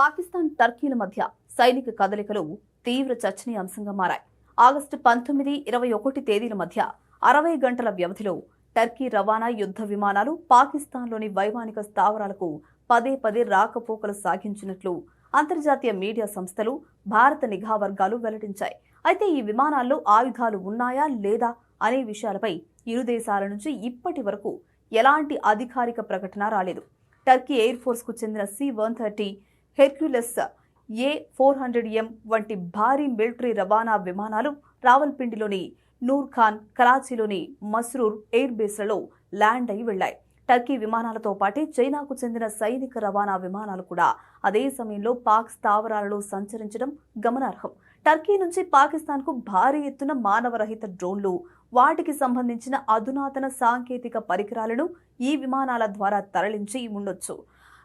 పాకిస్తాన్ టర్కీల మధ్య సైనిక కదలికలు తీవ్ర చర్చనీయాంశంగా మారాయి. ఆగస్టు 19, 21 తేదీల మధ్య 60 గంటల వ్యవధిలో టర్కీ రవాణా యుద్ధ విమానాలు పాకిస్తాన్లోని వైమానిక స్థావరాలకు పదే పదే రాకపోకలు సాగించినట్లు అంతర్జాతీయ మీడియా సంస్థలు, భారత నిఘా వర్గాలు వెల్లడించాయి. అయితే ఈ విమానాల్లో ఆయుధాలు ఉన్నాయా లేదా అనే విషయాలపై ఇరు దేశాల నుంచి ఇప్పటి వరకు ఎలాంటి అధికారిక ప్రకటన రాలేదు. టర్కీ ఎయిర్ ఫోర్స్ కు చెందిన C-130 హెర్క్యులెస్ A-400M వంటి భారీ మిలిటరీ రవాణా విమానాలు రావల్పిండిలోని నూర్ ఖాన్, కరాచీలోని మస్రూర్ ఎయిర్ బేస్లలో ల్యాండ్ అయి వెళ్లాయి. టర్కీ విమానాలతో పాటే చైనాకు చెందిన సైనిక రవాణా విమానాలు కూడా అదే సమయంలో పాక్ స్థావరాలలో సంచరించడం గమనార్హం. టర్కీ నుంచి పాకిస్తాన్కు భారీ ఎత్తున మానవరహిత డ్రోన్లు, వాటికి సంబంధించిన అధునాతన సాంకేతిక పరికరాలను ఈ విమానాల ద్వారా తరలించి ఉండొచ్చు.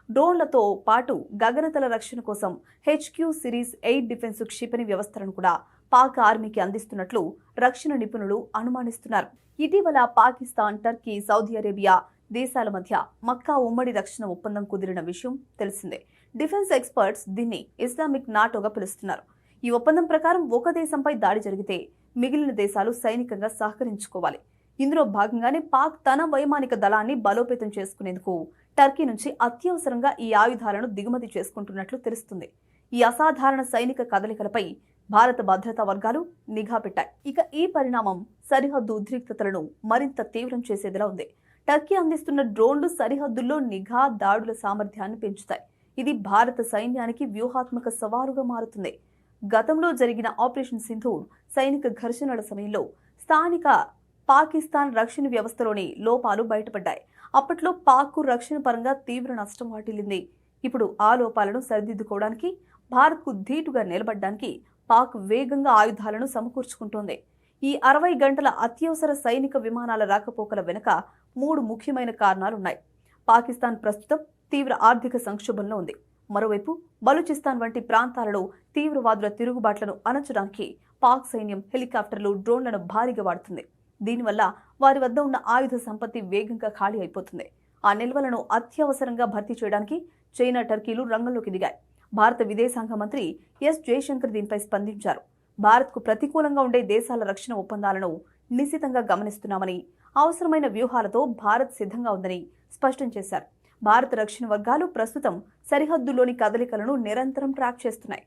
డ్రోన్లతో పాటు గగనతల రక్షణ కోసం HQ సిరీస్ ఎయిర్ డిఫెన్స్ క్షిపణి వ్యవస్థలను కూడా పాక్ ఆర్మీకి అందిస్తున్నట్లు రక్షణ నిపుణులు అనుమానిస్తున్నారు. ఇటీవల పాకిస్తాన్, టర్కీ, సౌదీ అరేబియా దేశాల మధ్య మక్కా ఉమ్మడి రక్షణ ఒప్పందం కుదిరిన విషయం తెలిసిందే. డిఫెన్స్ ఎక్స్పర్ట్స్ దీన్ని ఇస్లామిక్ నాటోగా పిలుస్తున్నారు. ఈ ఒప్పందం ప్రకారం ఒక దేశంపై దాడి జరిగితే మిగిలిన దేశాలు సైనికంగా సహకరించుకోవాలి. ఇందులో భాగంగానే పాక్ తన వైమానిక దళాన్ని బలోపేతం చేసుకునేందుకు టర్కీ నుంచి అత్యవసరంగా ఈ ఆయుధాలను దిగుమతి చేసుకుంటున్నట్లు తెలుస్తుంది. ఈ అసాధారణ సైనిక కదలికలపై భారత భద్రతా వర్గాలు నిఘా పెట్టాయి. ఇక ఈ పరిణామం సరిహద్దు ఉద్రిక్తతలను మరింత తీవ్రం చేసేదిలా ఉంది. టర్కీ అందిస్తున్న డ్రోన్లు సరిహద్దుల్లో నిఘా దాడుల సామర్థ్యాన్ని పెంచుతాయి. ఇది భారత సైన్యానికి వ్యూహాత్మక సవాలుగా మారుతుంది. గతంలో జరిగిన ఆపరేషన్ సింధూర్ సైనిక ఘర్షణల సమయంలో స్థానిక పాకిస్తాన్ రక్షణ వ్యవస్థలోని లోపాలు బయటపడ్డాయి. అప్పట్లో పాక్కు రక్షణ పరంగా తీవ్ర నష్టం వాటిల్లింది. ఇప్పుడు ఆ లోపాలను సరిదిద్దుకోవడానికి, భారత్కు ధీటుగా నిలబడడానికి పాక్ వేగంగా ఆయుధాలను సమకూర్చుకుంటోంది. ఈ 60 గంటల అత్యవసర సైనిక విమానాల రాకపోకల వెనుక 3 ముఖ్యమైన కారణాలున్నాయి. పాకిస్తాన్ ప్రస్తుతం తీవ్ర ఆర్థిక సంక్షోభంలో ఉంది. మరోవైపు బలూచిస్తాన్ వంటి ప్రాంతాలలో తీవ్రవాదుల తిరుగుబాట్లను అణచడానికి పాక్ సైన్యం హెలికాప్టర్లు, డ్రోన్లను భారీగా వాడుతుంది. దీనివల్ల వారి వద్ద ఉన్న ఆయుధ సంపత్తి వేగంగా ఖాళీ అయిపోతుంది. ఆ నిల్వలను అత్యవసరంగా భర్తీ చేయడానికి చైనా, టర్కీలు రంగంలోకి దిగాయి. భారత విదేశాంగ మంత్రి S. జయశంకర్ దీనిపై స్పందించారు. భారత్కు ప్రతికూలంగా ఉండే దేశాల రక్షణ ఒప్పందాలను నిశితంగా గమనిస్తున్నామని, అవసరమైన వ్యూహాలతో భారత్ సిద్ధంగా ఉందని స్పష్టం చేశారు. భారత రక్షణ వర్గాలు ప్రస్తుతం సరిహద్దులోని కదలికలను నిరంతరం ట్రాక్ చేస్తున్నాయి.